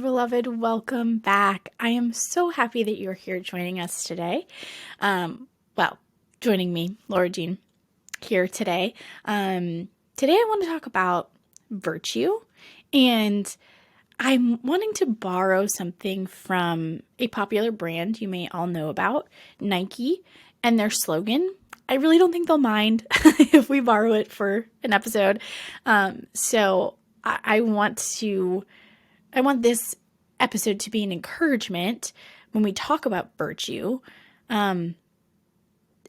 beloved. Welcome back. I am so happy that you're here joining us today. Joining me, Laura Jean, here today. Today I want to talk about virtue, and I'm wanting to borrow something from a popular brand you may all know about, Nike, and their slogan. I really don't think they'll mind if we borrow it for an episode. So I want this episode to be an encouragement when we talk about virtue, an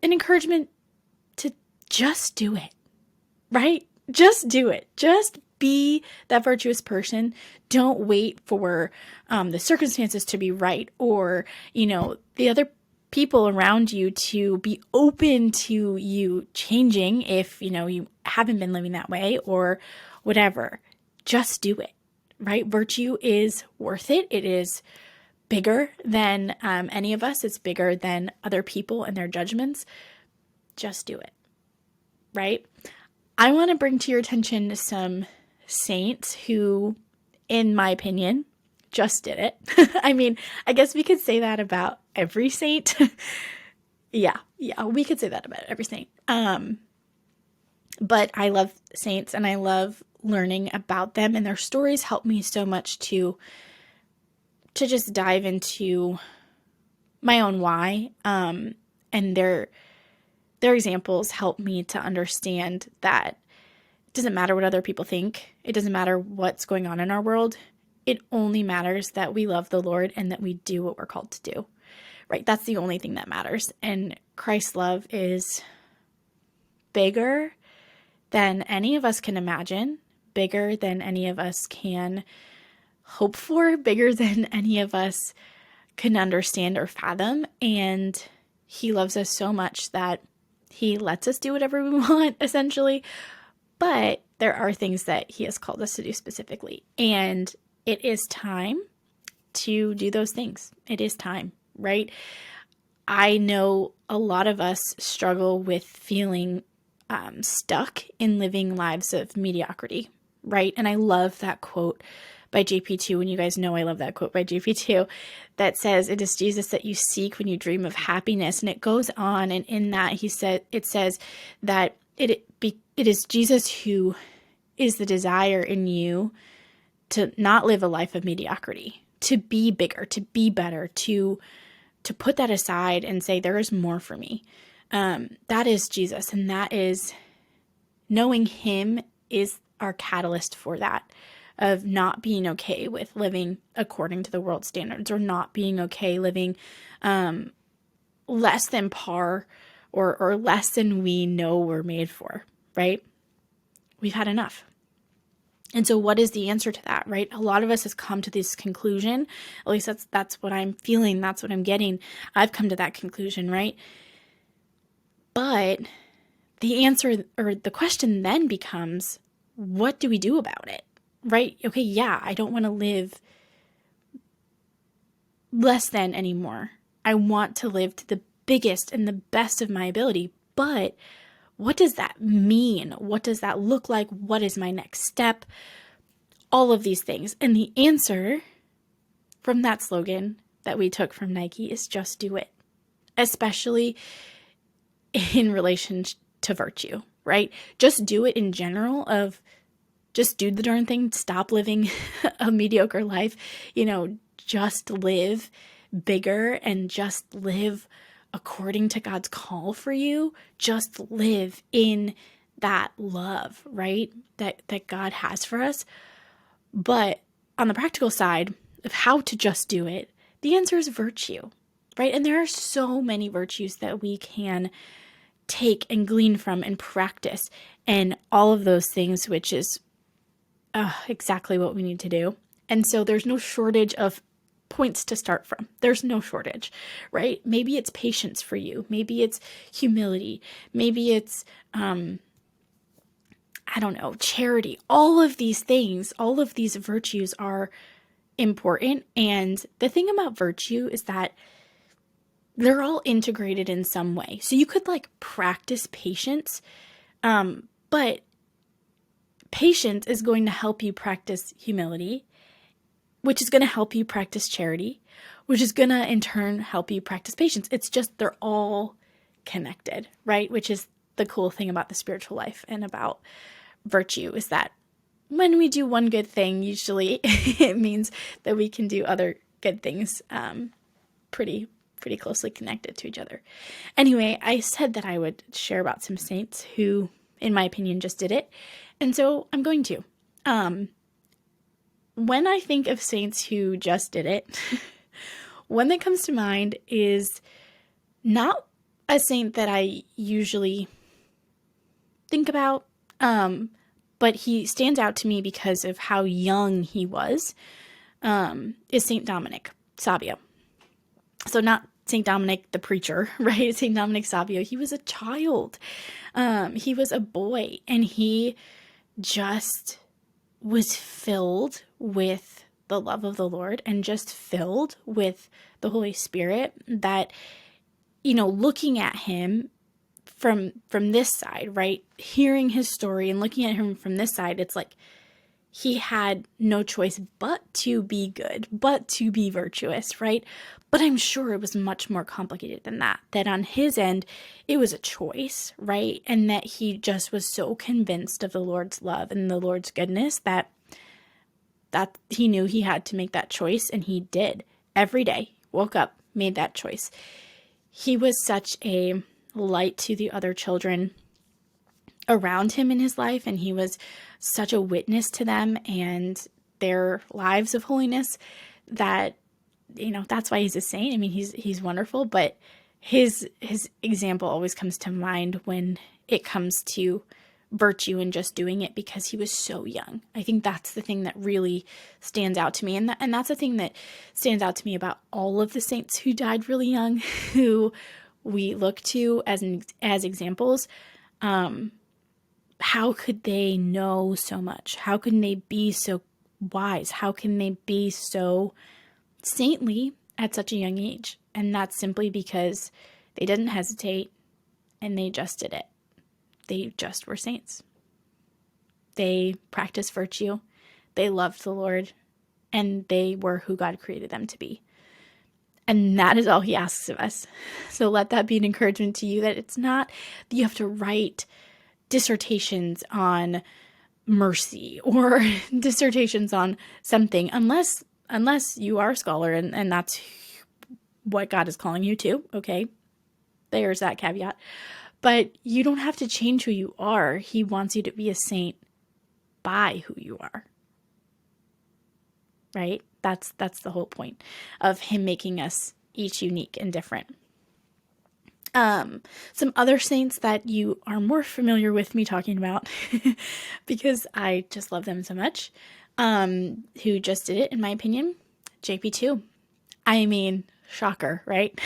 encouragement to just do it, right? Just do it. Just be that virtuous person. Don't wait for the circumstances to be right or, the other people around you to be open to you changing if, you haven't been living that way or whatever. Just do it, right? Virtue is worth it. It is bigger than any of us. It's bigger than other people and their judgments. Just do it, right? I want to bring to your attention some saints who, in my opinion, just did it. I mean, I guess we could say that about every saint. Yeah, we could say that about every saint. But I love saints and I love learning about them, and their stories help me so much to just dive into my own why. And their examples help me to understand that it doesn't matter what other people think. It doesn't matter what's going on in our world. It only matters that we love the Lord and that we do what we're called to do, right? That's the only thing that matters. And Christ's love is bigger than any of us can imagine, bigger than any of us can hope for, bigger than any of us can understand or fathom. And he loves us so much that he lets us do whatever we want, essentially. But there are things that he has called us to do specifically. And it is time to do those things. It is time, right? I know a lot of us struggle with feeling stuck in living lives of mediocrity, right? And I love that quote by JP2, and you guys know I love that quote by JP2, that says, "It is Jesus that you seek when you dream of happiness." And it goes on, and in that it says that it is Jesus who is the desire in you to not live a life of mediocrity, to be bigger, to be better, to put that aside and say, there is more for me. That is Jesus, and that is knowing him is our catalyst for that, of not being okay with living according to the world standards, or not being okay living less than par or less than we know we're made for, right? We've had enough. And so what is the answer to that, right? A lot of us has come to this conclusion, at least that's what I'm feeling, that's what I'm getting. I've come to that conclusion, right? But the answer, or the question then becomes, what do we do about it, right? Okay, yeah, I don't want to live less than anymore. I want to live to the biggest and the best of my ability, but what does that mean? What does that look like? What is my next step? All of these things. And the answer from that slogan that we took from Nike is just do it, especially in relation to virtue, right? Just do it in general, of just do the darn thing, stop living a mediocre life, just live bigger and just live according to God's call for you. Just live in that love, right? That God has for us. But on the practical side of how to just do it, the answer is virtue, right? And there are so many virtues that we can take and glean from and practice, and all of those things, which is exactly what we need to do. And so there's no shortage of points to start from. There's no shortage, right? Maybe it's patience for you. Maybe it's humility. Maybe it's, charity. All of these things, all of these virtues are important. And the thing about virtue is that they're all integrated in some way. So you could practice patience, but patience is going to help you practice humility. which is going to help you practice charity, which is going to in turn help you practice patience. It's just they're all connected, right? Which is the cool thing about the spiritual life and about virtue, is that when we do one good thing, usually it means that we can do other good things pretty closely connected to each other. Anyway, I said that I would share about some saints who, in my opinion, just did it. And so I'm going to. When I think of saints who just did it, one that comes to mind is not a saint that I usually think about, but he stands out to me because of how young he was, is Saint Dominic Savio. So not Saint Dominic the preacher, right? Saint Dominic Savio. He was a child. He was a boy, and he just was filled with the love of the Lord and just filled with the Holy Spirit that, looking at him from this side, right? Hearing his story and looking at him from this side, it's like he had no choice but to be good, but to be virtuous, right? But I'm sure it was much more complicated than that. That on his end, it was a choice, right? And that he just was so convinced of the Lord's love and the Lord's goodness that he knew he had to make that choice, and he did. Every day, woke up, made that choice. He was such a light to the other children around him in his life, and he was such a witness to them and their lives of holiness that, that's why he's a saint. I mean, he's wonderful, but his example always comes to mind when it comes to virtue and just doing it, because he was so young. I think that's the thing that really stands out to me, and that's the thing that stands out to me about all of the saints who died really young, who we look to as examples. How could they know so much? How can they be so wise? How can they be so saintly at such a young age? And that's simply because they didn't hesitate and they just did it. They just were saints. They practiced virtue. They loved the Lord, and they were who God created them to be. And that is all he asks of us. So let that be an encouragement to you, that it's not that you have to write dissertations on mercy or dissertations on something, unless you are a scholar and that's what God is calling you to. Okay, there's that caveat. But you don't have to change who you are. He wants you to be a saint by who you are. Right? That's the whole point of him making us each unique and different. Some other saints that you are more familiar with me talking about because I just love them so much, who just did it, in my opinion, JP2. I mean, shocker, right?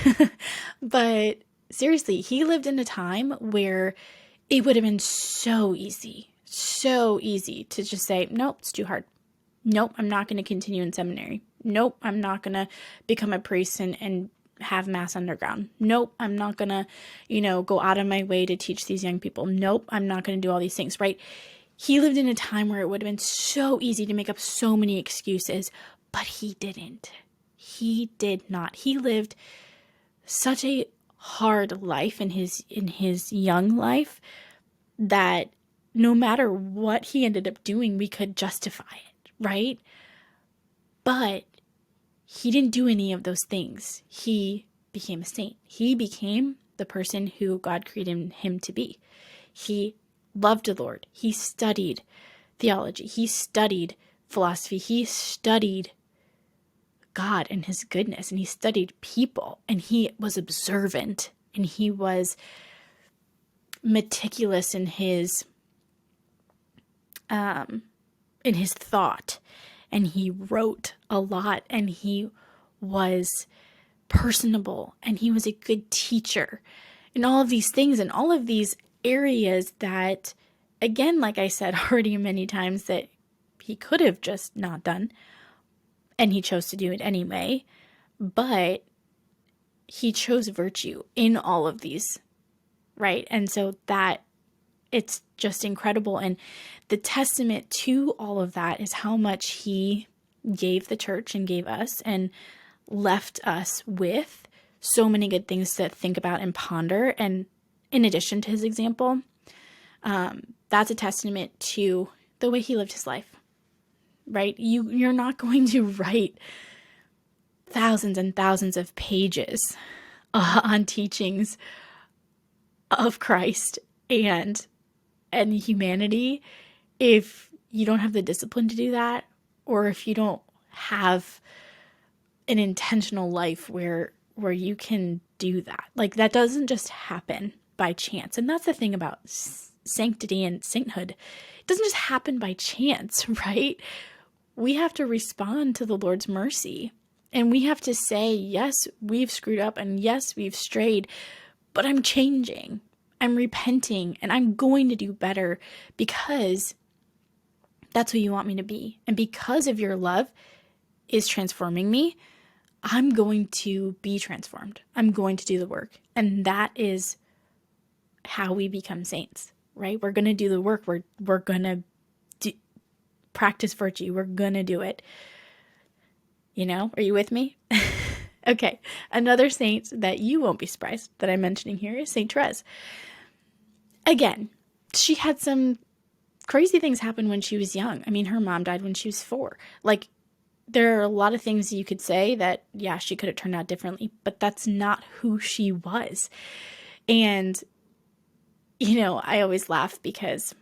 But seriously, he lived in a time where it would have been so easy to just say, nope, it's too hard. Nope, I'm not going to continue in seminary. Nope, I'm not going to become a priest and have mass underground. Nope, I'm not going to, go out of my way to teach these young people. Nope, I'm not going to do all these things, right? He lived in a time where it would have been so easy to make up so many excuses, but he didn't. He did not. He lived such a hard life in his young life that no matter what he ended up doing, we could justify it, right? But he didn't do any of those things. He became a saint. He became the person who God created him to be. He loved the Lord. He studied theology. He studied philosophy. He studied God and his goodness, and he studied people, and he was observant, and he was meticulous in his thought, and he wrote a lot, and he was personable, and he was a good teacher, and all of these things, and all of these areas that, again, like I said already many times, that he could have just not done, and he chose to do it anyway, but he chose virtue in all of these, right? And so that, it's just incredible. And the testament to all of that is how much he gave the church and gave us and left us with so many good things to think about and ponder. And in addition to his example, that's a testament to the way he lived his life, right? You're not going to write thousands and thousands of pages on teachings of Christ and humanity if you don't have the discipline to do that, or if you don't have an intentional life where you can do that. Like, that doesn't just happen by chance. And that's the thing about sanctity and sainthood. It doesn't just happen by chance, right? We have to respond to the Lord's mercy. And we have to say, yes, we've screwed up, and yes, we've strayed, but I'm changing. I'm repenting, and I'm going to do better because that's who you want me to be. And because of your love is transforming me, I'm going to be transformed. I'm going to do the work. And that is how we become saints, right? We're going to do the work. We're going to practice virtue. We're going to do it. You know, are you with me? Okay. Another saint that you won't be surprised that I'm mentioning here is Saint Therese. Again, she had some crazy things happen when she was young. I mean, her mom died when she was 4. Like, there are a lot of things you could say that, yeah, she could have turned out differently, but that's not who she was. And, you know, I always laugh because,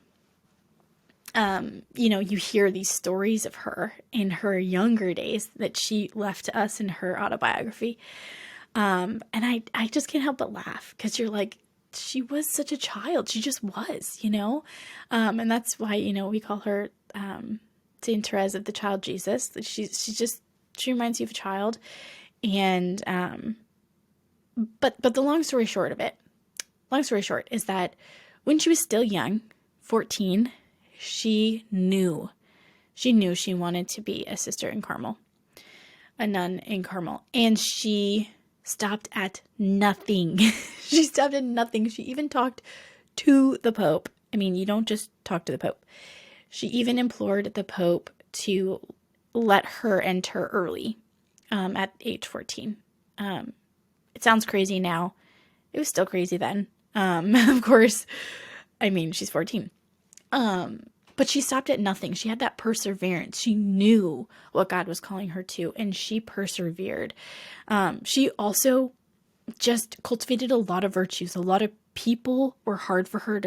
you know, you hear these stories of her in her younger days that she left to us in her autobiography. And I just can't help but laugh because you're like, she was such a child. She just was, you know? And that's why, you know, we call her, Saint Therese of the Child Jesus. She reminds you of a child. And, but the long story short is that when she was still young, 14, she knew she wanted to be a sister in Carmel, a nun in Carmel. And she stopped at nothing. She stopped at nothing. She even talked to the Pope. I mean, you don't just talk to the Pope. She even implored the Pope to let her enter early, at age 14. It sounds crazy now. It was still crazy then. Of course, I mean, she's 14. But she stopped at nothing. She had that perseverance. She knew what God was calling her to, and she persevered. She also just cultivated a lot of virtues. A lot of people were hard for her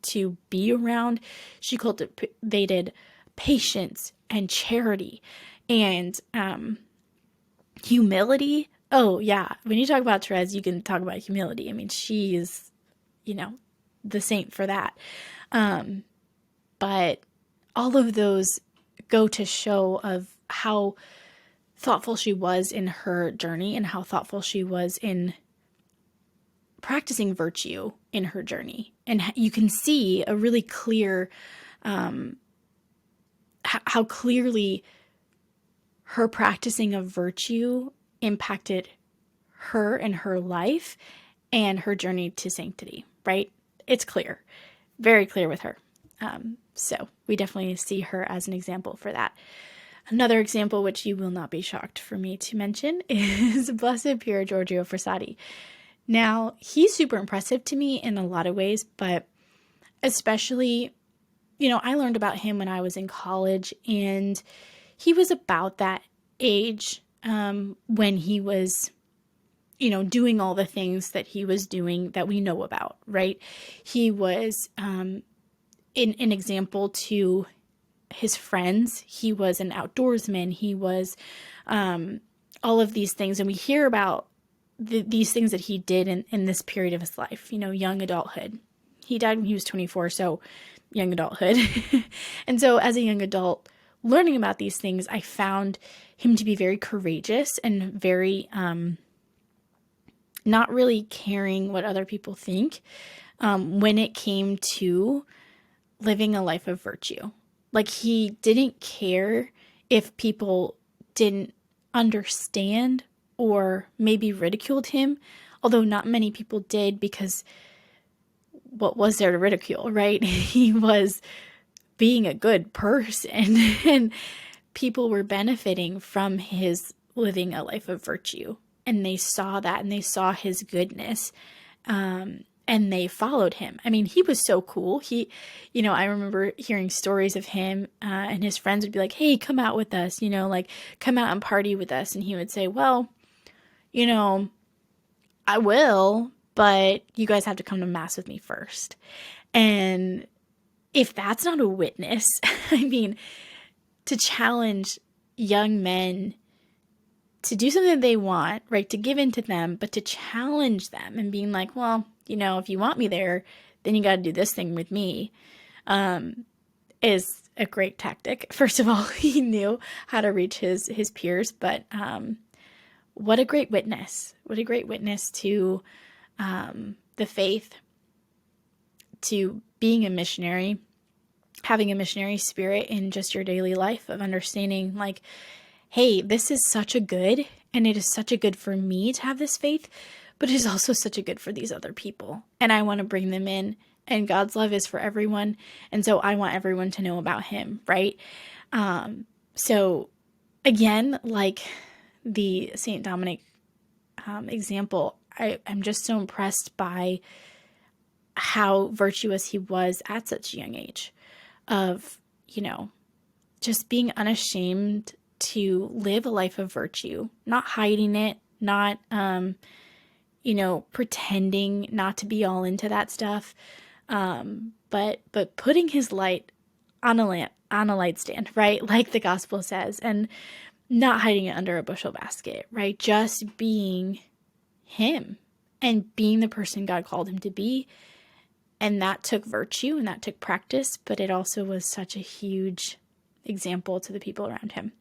to be around. She cultivated patience and charity and humility. Oh, yeah. When you talk about Therese, you can talk about humility. I mean, she is, you know, the saint for that. But all of those go to show of how thoughtful she was in her journey and how thoughtful she was in practicing virtue in her journey. And you can see a really clear, how clearly her practicing of virtue impacted her and her life and her journey to sanctity, right? It's clear, very clear with her. So we definitely see her as an example for that. Another example, which you will not be shocked for me to mention, is Blessed Pier Giorgio Frassati. Now, he's super impressive to me in a lot of ways, but especially, you know, I learned about him when I was in college, and he was about that age when he was, you know, doing all the things that he was doing that we know about, right? He was an example to his friends. He was an outdoorsman. He was all of these things. And we hear about these things that he did in this period of his life, you know, young adulthood. He died when he was 24, so young adulthood. And so as a young adult, learning about these things, I found him to be very courageous and very not really caring what other people think when it came to living a life of virtue. Like, he didn't care if people didn't understand or maybe ridiculed him, although not many people did, because what was there to ridicule, right? He was being a good person. And people were benefiting from his living a life of virtue. And they saw that, and they saw his goodness. And they followed him. I mean, he was so cool. I remember hearing stories of him, and his friends would be like, hey, come out with us, like come out and party with us. And he would say, well, I will, but you guys have to come to mass with me first. And if that's not a witness, I mean, to challenge young men to do something they want, right? To give in to them, but to challenge them and being like, well, if you want me there, then you got to do this thing with me, is a great tactic. First of all, he knew how to reach his peers, but what a great witness. What a great witness to the faith, to being a missionary, having a missionary spirit in just your daily life of understanding like, hey, this is such a good, and it is such a good for me to have this faith, but it is also such a good for these other people. And I want to bring them in, and God's love is for everyone. And so I want everyone to know about him, right? So again, like the St. Dominic example, I'm just so impressed by how virtuous he was at such a young age of, just being unashamed to live a life of virtue, not hiding it, not, pretending not to be all into that stuff, but putting his light on a light stand, right? Like the gospel says, and not hiding it under a bushel basket, right? Just being him and being the person God called him to be. And that took virtue and that took practice, but it also was such a huge example to the people around him.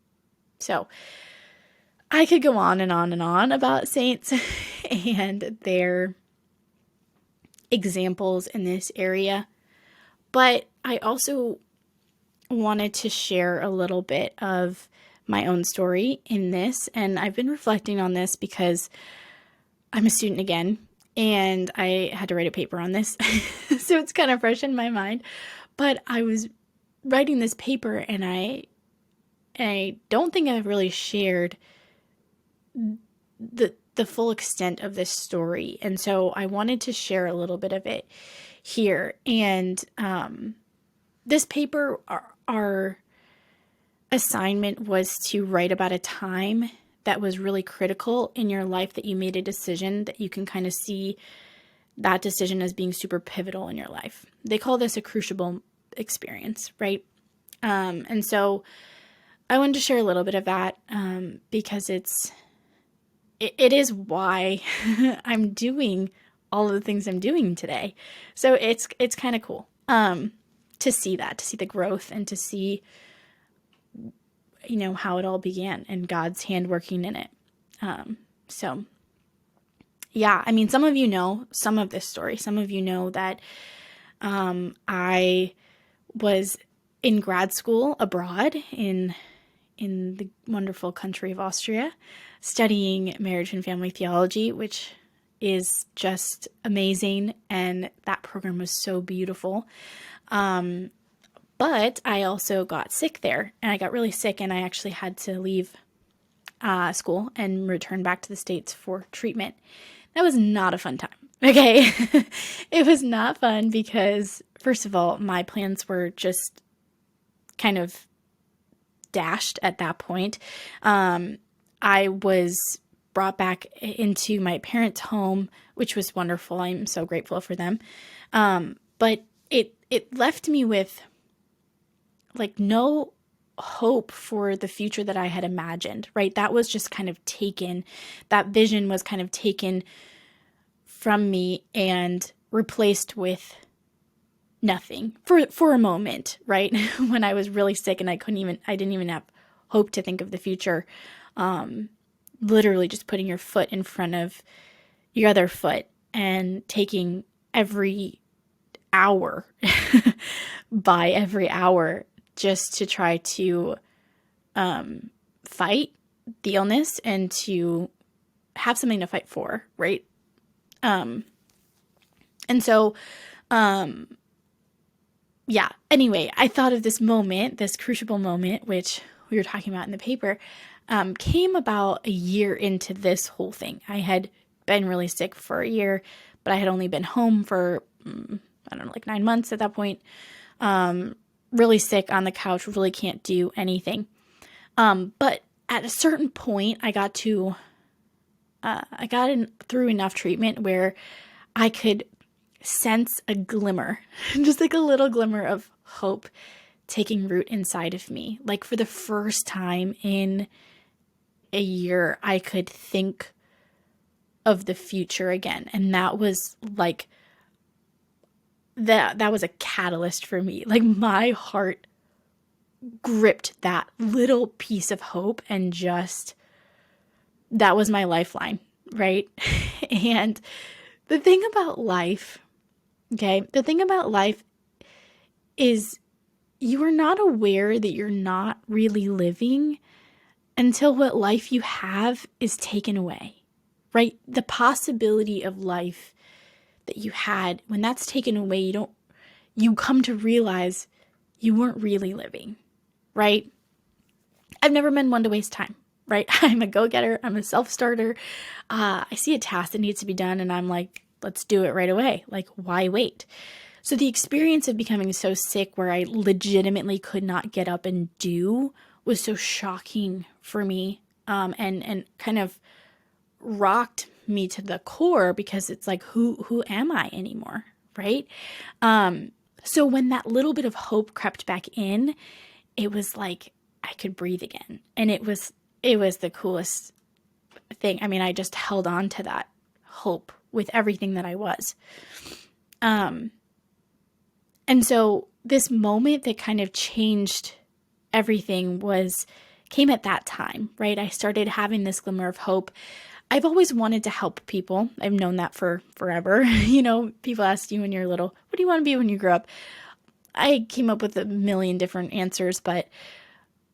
So I could go on and on and on about saints and their examples in this area, but I also wanted to share a little bit of my own story in this. And I've been reflecting on this because I'm a student again, and I had to write a paper on this. So it's kind of fresh in my mind. But I was writing this paper, and I don't think I've really shared the full extent of this story. And so I wanted to share a little bit of it here. And this paper, our assignment was to write about a time that was really critical in your life, that you made a decision that you can kind of see that decision as being super pivotal in your life. They call this a crucible experience, right? And so I wanted to share a little bit of that because it is why I'm doing all of the things I'm doing today. So it's kind of cool to see the growth, and to see how it all began and God's hand working in it. So yeah, I mean, some of you know some of this story. Some of you know that I was in grad school abroad in the wonderful country of Austria, studying marriage and family theology, which is just amazing. And that program was so beautiful. But I also got sick there, and I got really sick, and I actually had to leave school and return back to the States for treatment. That was not a fun time. Okay. It was not fun because, first of all, my plans were just kind of dashed at that point. I was brought back into my parents' home, which was wonderful. I'm so grateful for them. But it left me with like no hope for the future that I had imagined, right? That was just kind of taken, that vision was kind of taken from me and replaced with nothing for a moment, right? When I was really sick and I didn't even have hope to think of the future. Literally just putting your foot in front of your other foot and taking every hour by every hour just to try to fight the illness and to have something to fight for, right? And so, yeah, anyway, I thought of this moment, this crucible moment, which we were talking about in the paper, came about a year into this whole thing. I had been really sick for a year, but I had only been home for, I don't know, like 9 months at that point. Really sick on the couch, really can't do anything. But at a certain point, I got through enough treatment where I could sense a glimmer, just like a little glimmer of hope taking root inside of me. Like for the first time in a year, I could think of the future again. And that was like, that was a catalyst for me. Like my heart gripped that little piece of hope and just, that was my lifeline, right? And the thing about life, is you are not aware that you're not really living until what life you have is taken away, right? The possibility of life that you had, when that's taken away, you come to realize you weren't really living, right? I've never been one to waste time, right? I'm a go-getter. I'm a self-starter. I see a task that needs to be done and I'm like, let's do it right away. Like, why wait? So the experience of becoming so sick where I legitimately could not get up and do was so shocking for me, and kind of rocked me to the core, because it's like, who am I anymore, right? So when that little bit of hope crept back in, it was like I could breathe again, and it was the coolest thing. I mean, I just held on to that hope with everything that I was. And so this moment that kind of changed everything came at that time, right? I started having this glimmer of hope. I've always wanted to help people. I've known that for forever. People ask you when you're little, what do you want to be when you grow up? I came up with a million different answers, but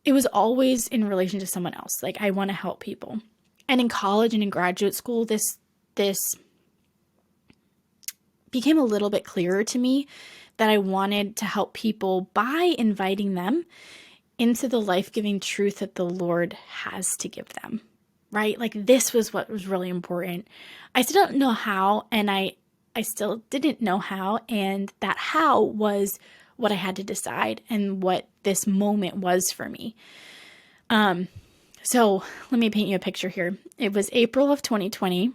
it was always in relation to someone else. Like, I want to help people. And in college and in graduate school, this became a little bit clearer to me that I wanted to help people by inviting them into the life-giving truth that the Lord has to give them, right? Like, this was what was really important. I still don't know how, and I still didn't know how, and that how was what I had to decide and what this moment was for me. So let me paint you a picture here. It was April of 2020,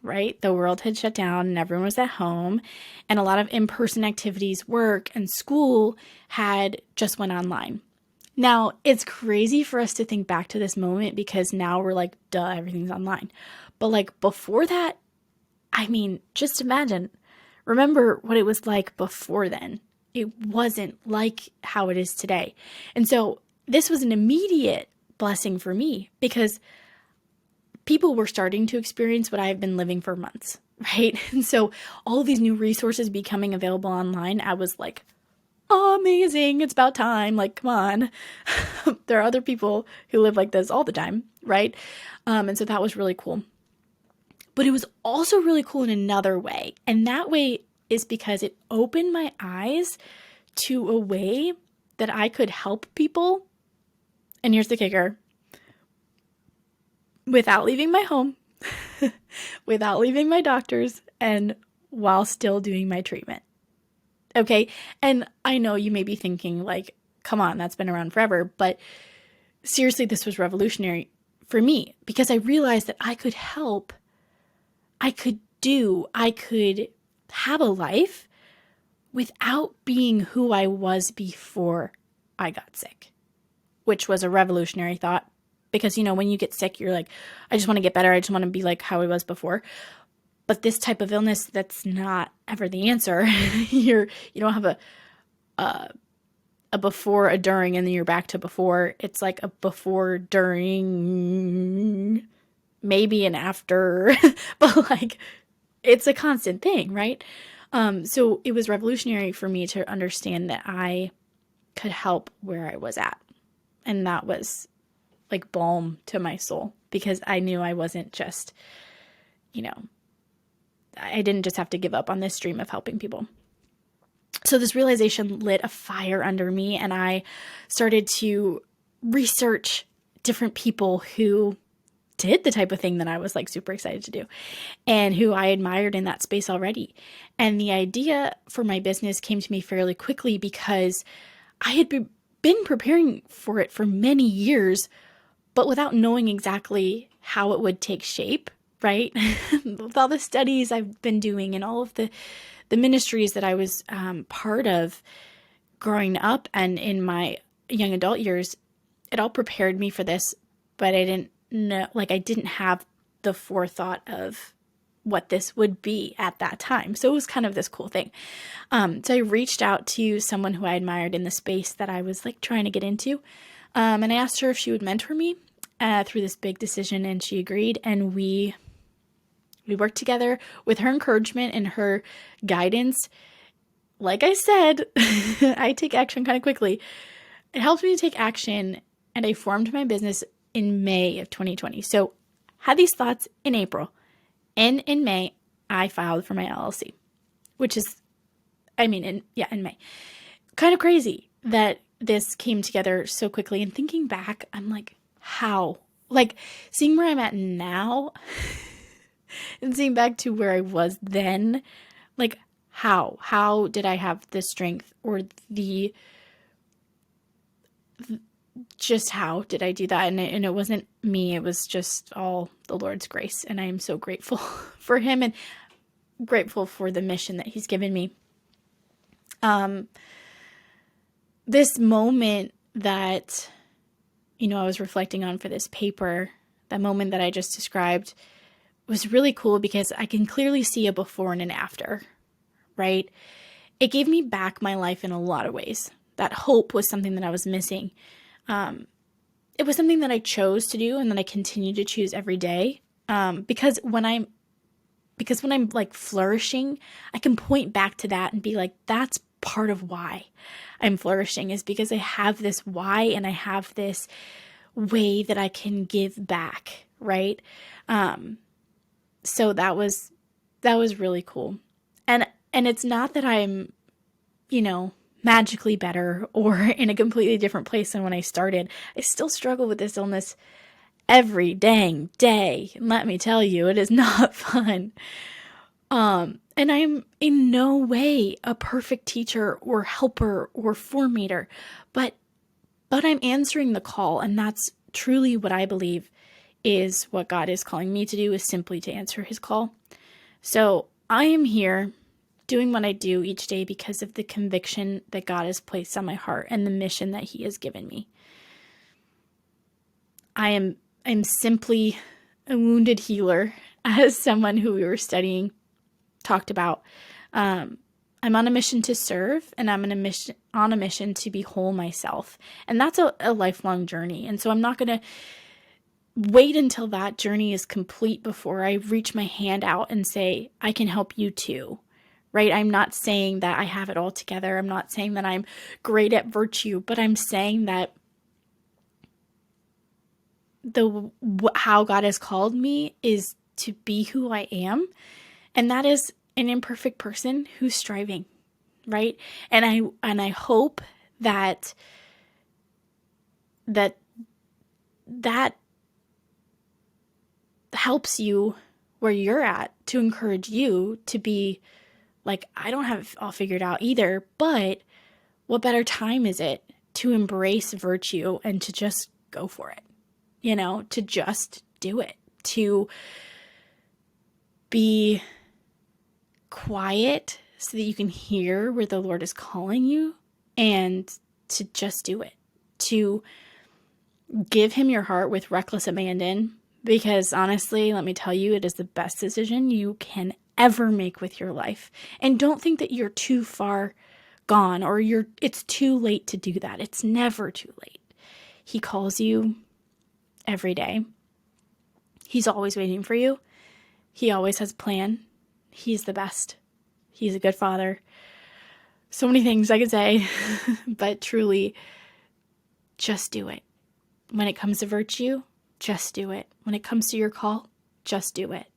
right? The world had shut down and everyone was at home, and a lot of in-person activities, work and school had just went online. Now, it's crazy for us to think back to this moment because now we're like, duh, everything's online. But like before that, I mean, just imagine, remember what it was like before then. It wasn't like how it is today. And so this was an immediate blessing for me because people were starting to experience what I've been living for months, right? And so all of these new resources becoming available online, I was like, amazing, it's about time. Like, come on. There are other people who live like this all the time, right? And so that was really cool. But it was also really cool in another way. And that way is because it opened my eyes to a way that I could help people. And here's the kicker. Without leaving my home, without leaving my doctors, and while still doing my treatment. Okay. And I know you may be thinking like, come on, that's been around forever. But seriously, this was revolutionary for me because I realized that I could help. I could have a life without being who I was before I got sick, which was a revolutionary thought. Because, when you get sick, you're like, I just want to get better. I just want to be like how I was before. But this type of illness, that's not ever the answer. You don't have a before, a during, and then you're back to before. It's like a before, during, maybe an after, but like it's a constant thing, right? So it was revolutionary for me to understand that I could help where I was at. And that was like balm to my soul because I knew I wasn't just, I didn't just have to give up on this dream of helping people. So this realization lit a fire under me and I started to research different people who did the type of thing that I was like super excited to do and who I admired in that space already. And the idea for my business came to me fairly quickly because I had been preparing for it for many years, but without knowing exactly how it would take shape, right? With all the studies I've been doing and all of the ministries that I was part of growing up and in my young adult years, it all prepared me for this, but I didn't know, like I didn't have the forethought of what this would be at that time. So it was kind of this cool thing. So I reached out to someone who I admired in the space that I was like trying to get into. And I asked her if she would mentor me through this big decision, and she agreed. And we worked together with her encouragement and her guidance. Like I said, I take action kind of quickly. It helped me to take action, and I formed my business in May of 2020. So had these thoughts in April. And in May, I filed for my LLC, which is, in May. Kind of crazy that this came together so quickly. And thinking back, I'm like, how? Like, seeing where I'm at now and seeing back to where I was then, like, how? How did I have the strength or just how did I do that? And it wasn't me. It was just all the Lord's grace. And I am so grateful for him and grateful for the mission that he's given me. This moment that, I was reflecting on for this paper, that moment that I just described was really cool because I can clearly see a before and an after, right? It gave me back my life in a lot of ways. That hope was something that I was missing. It was something that I chose to do and that I continue to choose every day. Because when I'm like flourishing, I can point back to that and be like, that's part of why I'm flourishing, is because I have this why and I have this way that I can give back. Right. So that was really cool. And it's not that I'm, magically better or in a completely different place than when I started. I still struggle with this illness every dang day. And let me tell you, it is not fun. And I'm in no way a perfect teacher or helper or formator, but I'm answering the call. And that's truly what I believe is what God is calling me to do, is simply to answer his call. So I am here doing what I do each day because of the conviction that God has placed on my heart and the mission that he has given me. I'm simply a wounded healer, as someone who we were studying talked about. I'm on a mission to serve, and I'm on a mission to be whole myself. And that's a lifelong journey. And so I'm not going to wait until that journey is complete before I reach my hand out and say, I can help you too. Right? I'm not saying that I have it all together. I'm not saying that I'm great at virtue, but I'm saying that how God has called me is to be who I am. And that is an imperfect person who's striving, right? And I hope that helps you where you're at, to encourage you to be like, I don't have it all figured out either, but what better time is it to embrace virtue and to just go for it, to just do it, to be quiet so that you can hear where the Lord is calling you, and to just do it, to give him your heart with reckless abandon, because honestly, let me tell you, it is the best decision you can ever make with your life. And don't think that you're too far gone or it's too late to do that. It's never too late. He calls you every day. He's always waiting for you. He always has a plan. He's the best. He's a good father. So many things I could say, but truly, just do it. When it comes to virtue, just do it. When it comes to your call, just do it.